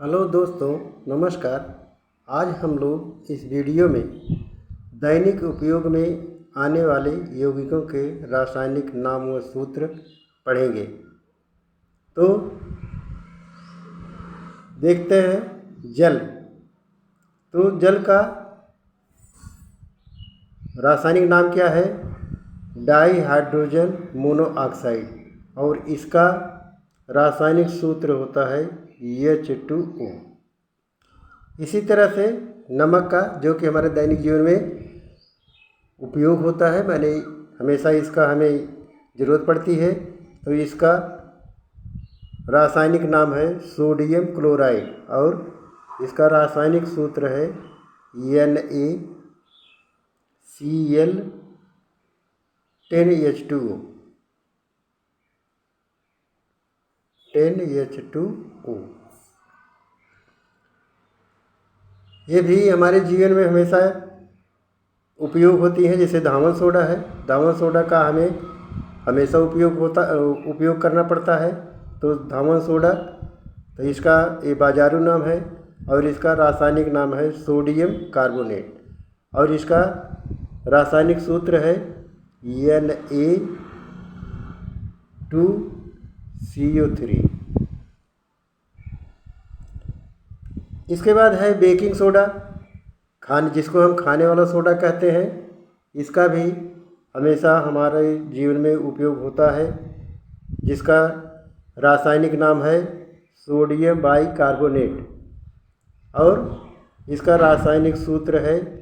Hello दोस्तों, नमस्कार। आज हम लोग इस वीडियो में दैनिक उपयोग में आने वाले यौगिकों के रासायनिक नाम व सूत्र पढ़ेंगे। तो देखते हैं जल। तो जल का रासायनिक नाम क्या है? Di hydrogen monoxide. और इसका रासायनिक सूत्र होता है H2O। इसी तरह से नमक का, जो कि हमारे दैनिक जीवन में उपयोग होता है, हमेशा इसका हमें ज़रूरत पड़ती है। तो इसका रासायनिक नाम है सोडियम क्लोराइड और इसका रासायनिक सूत्र है NaCl10H2O। 10H2O ये भी हमारे जीवन में हमेशा उपयोग होती है। जैसे धावन सोडा है, धावन सोडा का हमें हमेशा उपयोग करना पड़ता है। तो धावन सोडा, तो इसका ये बाजारू नाम है और इसका रासायनिक नाम है सोडियम कार्बोनेट। और इसका रासायनिक सूत्र है Na2CO3। इसके बाद है बेकिंग सोडा, जिसको हम खाने वाला सोडा कहते हैं। इसका भी हमेशा हमारे जीवन में उपयोग होता है, जिसका रासायनिक नाम है सोडियम बाइकार्बोनेट और इसका रासायनिक सूत्र है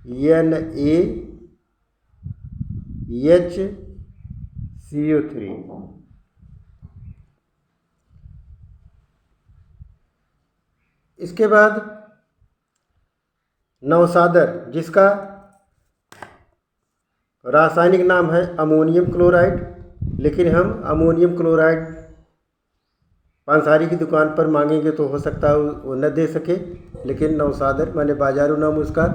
NaHCO3। इसके बाद नवसादर, जिसका रासायनिक नाम है अमोनियम क्लोराइड। लेकिन हम अमोनियम क्लोराइड पानसारी की दुकान पर मांगेंगे तो हो सकता है वो न दे सके, लेकिन नवसादर माने बाजारू नाम उसका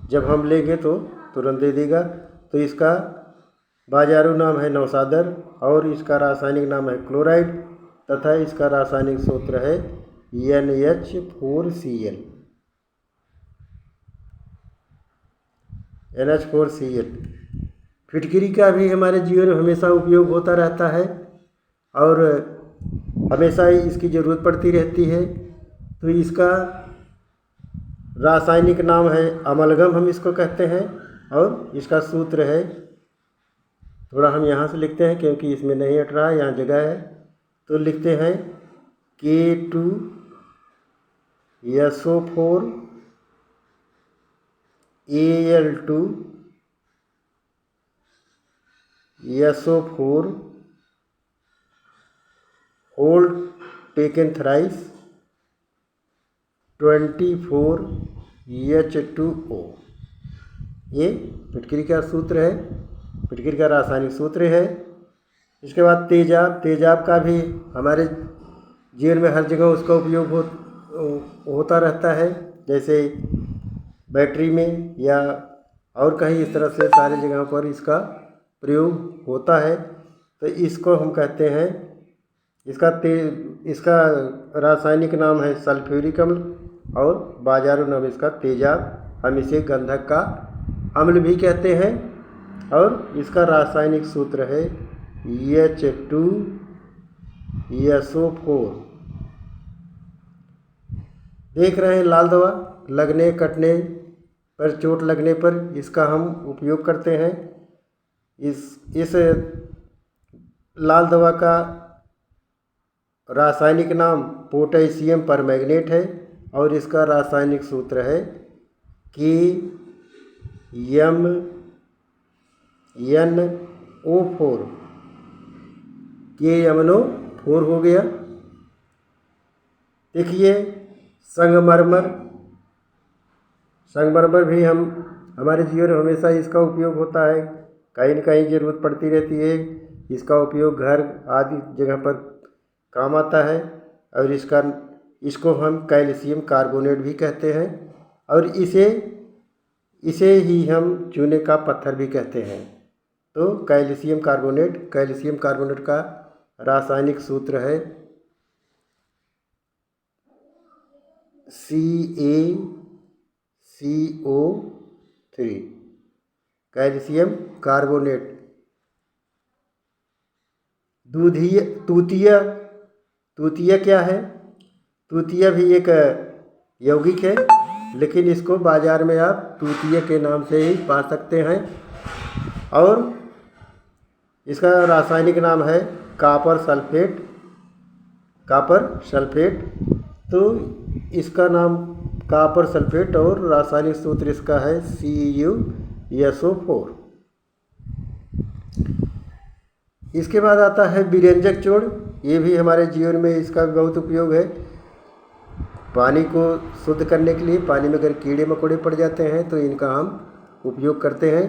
जब हम लेंगे तो तुरंत दे देगा। तो इसका बाजारू नाम है नवसादर और इसका रासायनिक नाम है क्लोराइड तथा इसका रासायनिक सूत्र है NH4Cl। फिटकरी का भी हमारे जीवन में हमेशा उपयोग होता रहता है और हमेशा ही इसकी ज़रूरत पड़ती रहती है। तो इसका रासायनिक नाम है अमलगम, हम इसको कहते हैं। और इसका सूत्र है, थोड़ा हम यहाँ से लिखते हैं क्योंकि इसमें नहीं हट रहा है, यहाँ जगह है। तो लिखते हैं K2SO4Al2SO4 whole taken thrice 24H2O। ये फिटकरी का सूत्र है, फिटकरी का रासायनिक सूत्र है। इसके बाद तेजाब, तेजाब का भी हमारे जीवन में हर जगह उसका उपयोग होता रहता है, जैसे बैटरी में या और कहीं इस तरह से सारी जगहों पर इसका प्रयोग होता है। तो इसको हम कहते हैं, इसका रासायनिक नाम है सल्फ्यूरिक अम्ल और बाजारू नाम इसका तेजाब। हम इसे गंधक का अम्ल भी कहते हैं और इसका रासायनिक सूत्र है H2SO4। देख रहे हैं लाल दवा, लगने कटने पर, चोट लगने पर इसका हम उपयोग करते हैं। इस लाल दवा का रासायनिक नाम पोटेशियम परमैंगनेट है और इसका रासायनिक सूत्र है KMNO4। KMNO4 हो गया। देखिए संगमरमर, संगमरमर भी हमारे जीवन में हमेशा इसका उपयोग होता है, कहीं न कहीं ज़रूरत पड़ती रहती है। इसका उपयोग घर आदि जगह पर काम आता है और इसको हम कैल्शियम कार्बोनेट भी कहते हैं और इसे ही हम चूने का पत्थर भी कहते हैं। तो कैल्शियम कार्बोनेट का रासायनिक सूत्र है CaCO3 कैल्शियम कार्बोनेट। तूतिया क्या है? तूतिया भी एक यौगिक है, लेकिन इसको बाज़ार में आप तूतिया के नाम से ही पा सकते हैं। और इसका रासायनिक नाम है कॉपर सल्फेट। तो इसका नाम कॉपर सल्फेट और रासायनिक सूत्र इसका है CuSO4। इसके बाद आता है विरंजक चूर्ण। ये भी हमारे जीवन में इसका बहुत उपयोग है। पानी को शुद्ध करने के लिए, पानी में अगर कीड़े मकोड़े पड़ जाते हैं तो इनका हम उपयोग करते हैं।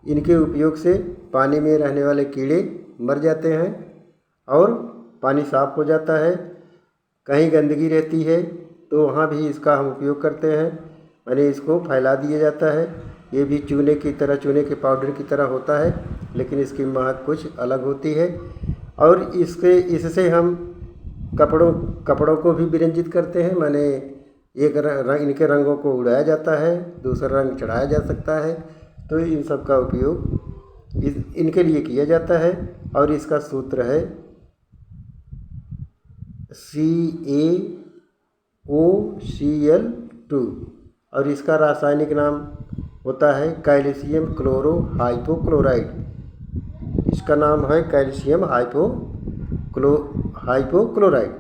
इनके उपयोग से पानी में रहने वाले कीड़े मर जाते हैं और पानी साफ हो जाता है। कहीं गंदगी रहती है तो वहाँ भी इसका हम उपयोग करते हैं, यानी इसको फैला दिया जाता है। ये भी चूने के पाउडर की तरह होता है, लेकिन इसकी महक कुछ अलग होती है। और इससे हम कपड़ों को भी विरंजित करते हैं, माने एक रंग इनके रंगों को उड़ाया जाता है, दूसरा रंग चढ़ाया जा सकता है। तो इन सब का उपयोग इनके लिए किया जाता है। और इसका सूत्र है CaOCl2 और इसका रासायनिक नाम होता है कैल्शियम क्लोरोहाइपोक्लोराइड। इसका नाम है कैल्शियम हाइपोक्लोराइड।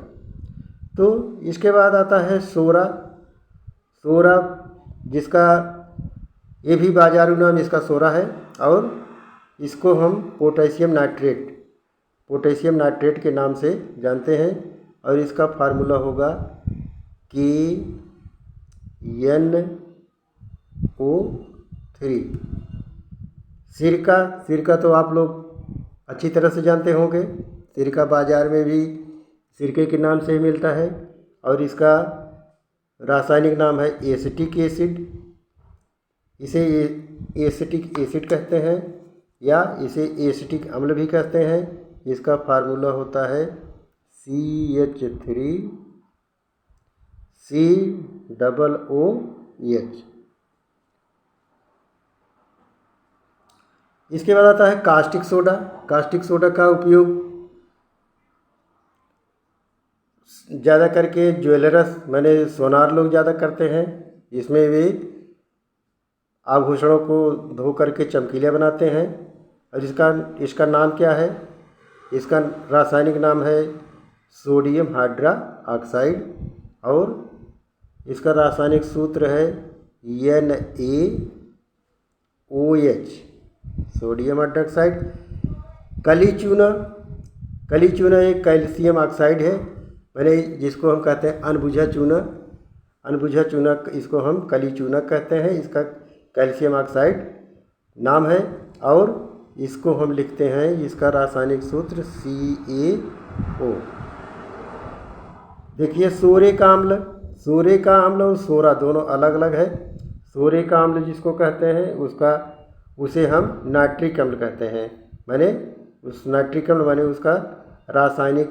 तो इसके बाद आता है सोरा, जिसका ये भी बाजारू नाम इसका सोरा है। और इसको हम पोटेशियम नाइट्रेट के नाम से जानते हैं। और इसका फार्मूला होगा KNO3। सिरका तो आप लोग अच्छी तरह से जानते होंगे। सिरका बाज़ार में भी सिरके के नाम से ही मिलता है। और इसका रासायनिक नाम है एसिटिक एसिड। इसे एसिटिक एसिड कहते हैं या इसे एसिटिक अम्ल भी कहते हैं। इसका फार्मूला होता है CH3COOH। इसके बाद आता है कास्टिक सोडा का उपयोग ज़्यादा करके ज्वेलरस माने सोनार लोग ज़्यादा करते हैं। इसमें वे आभूषणों को धो करके चमकीला बनाते हैं। और इसका नाम क्या है? इसका रासायनिक नाम है सोडियम हाइड्रोक्साइड और इसका रासायनिक सूत्र है NaOH, सोडियम हाइड्रोक्साइड। कली चूना एक कैल्शियम ऑक्साइड है, मैंने जिसको हम कहते हैं अनबुझा चूना, इसको हम कली चूना कहते हैं। इसका कैल्शियम ऑक्साइड नाम है। और इसको हम लिखते हैं, इसका रासायनिक सूत्र CaO। देखिए सोरे का अम्ल और सोरा दोनों अलग अलग है। सोरे का अम्ल जिसको कहते हैं उसे हम नाइट्रिक अम्ल कहते हैं। माने उस नाइट्रिक अम्ल माने उसका रासायनिक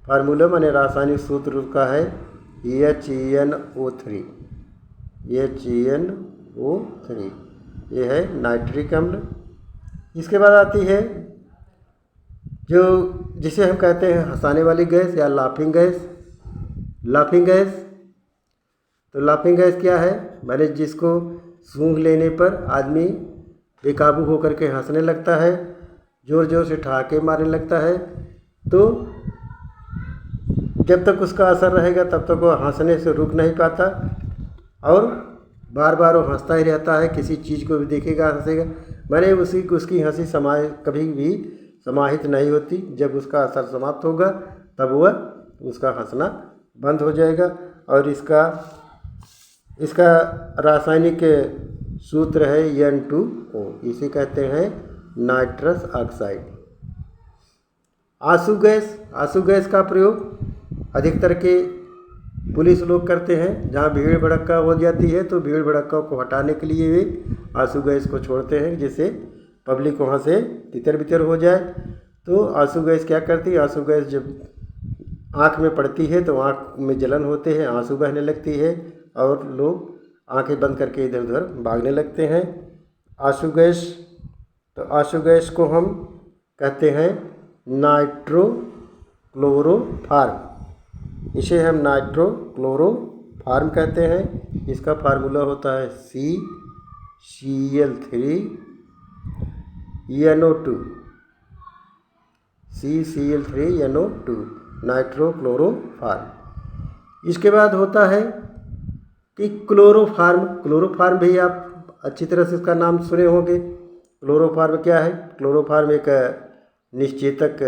फार्मूला माने रासायनिक सूत्र उसका है HNO3। ये है नाइट्रिक अम्ल। इसके बाद आती है जिसे हम कहते हैं हंसाने वाली गैस या लाफिंग गैस। तो लाफिंग गैस क्या है? माने जिसको सूंघ लेने पर आदमी बेकाबू होकर के हंसने लगता है, जोर से ठहाके मारने लगता है। तो जब तक उसका असर रहेगा तब तक वो हंसने से रुक नहीं पाता और बार वो हंसता ही रहता है। किसी चीज़ को भी देखेगा हंसेगा, माने उसकी हंसी कभी भी समाहित नहीं होती। जब उसका असर समाप्त होगा तब वह उसका हंसना बंद हो जाएगा। और इसका रासायनिक सूत्र है N2O। इसे कहते हैं नाइट्रस ऑक्साइड। आंसू गैस का प्रयोग अधिकतर के पुलिस लोग करते हैं। जहाँ भीड़ भड़क्का हो जाती है तो भीड़ भड़क्का को हटाने के लिए वे आंसू गैस को छोड़ते हैं, जिससे पब्लिक वहाँ से तितर बितर हो जाए। तो आंसू गैस क्या करती है? आंसू गैस जब आँख में पड़ती है तो आँख में जलन होते हैं, आंसू बहने लगती है और लोग आंखें बंद करके इधर उधर भागने लगते हैं। आंसू गैस, तो आंसू गैस को हम कहते हैं नाइट्रोक्लोरोफार्म। इसे हम नाइट्रोक्लोरोफार्म कहते हैं। इसका फार्मूला होता है CCl3NO2, CCl3NO2 नाइट्रोक्लोरोफार्म। इसके बाद होता है कि क्लोरोफार्म भी आप अच्छी तरह से इसका नाम सुने होंगे। क्लोरोफार्म क्या है? क्लोरोफार्म एक निश्चेतक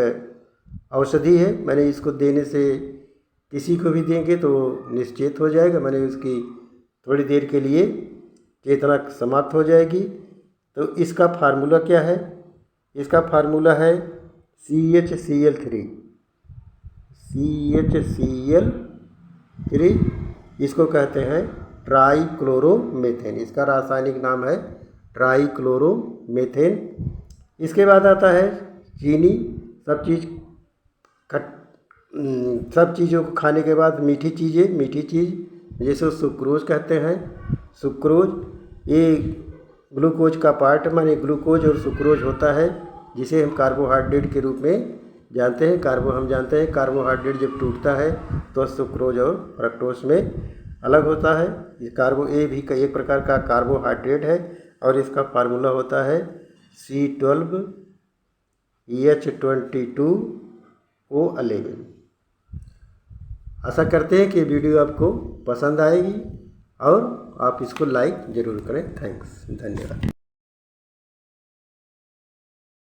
औषधि है। मैंने इसको देने से किसी को भी देंगे तो निश्चेत हो जाएगा, मैंने उसकी थोड़ी देर के लिए चेतना समाप्त हो जाएगी। तो इसका फार्मूला क्या है? इसका फार्मूला है CHCl3। इसको कहते हैं ट्राइक्लोरोमेथेन। इसका रासायनिक नाम है ट्राइक्लोरोमेथेन। इसके बाद आता है चीनी। सब चीज़ों को खाने के बाद मीठी चीज़ जैसे सुक्रोज कहते हैं। सुक्रोज ये ग्लूकोज का पार्ट, माने ग्लूकोज और सुक्रोज होता है, जिसे हम कार्बोहाइड्रेट के रूप में जानते हैं। कार्बोहाइड्रेट जब टूटता है तो सुक्रोज और फ्रक्टोज में अलग होता है। ये ये भी एक प्रकार का कार्बोहाइड्रेट है और इसका फार्मूला होता है C12H22O11। आशा करते हैं कि वीडियो आपको पसंद आएगी और आप इसको लाइक ज़रूर करें। थैंक्स, धन्यवाद।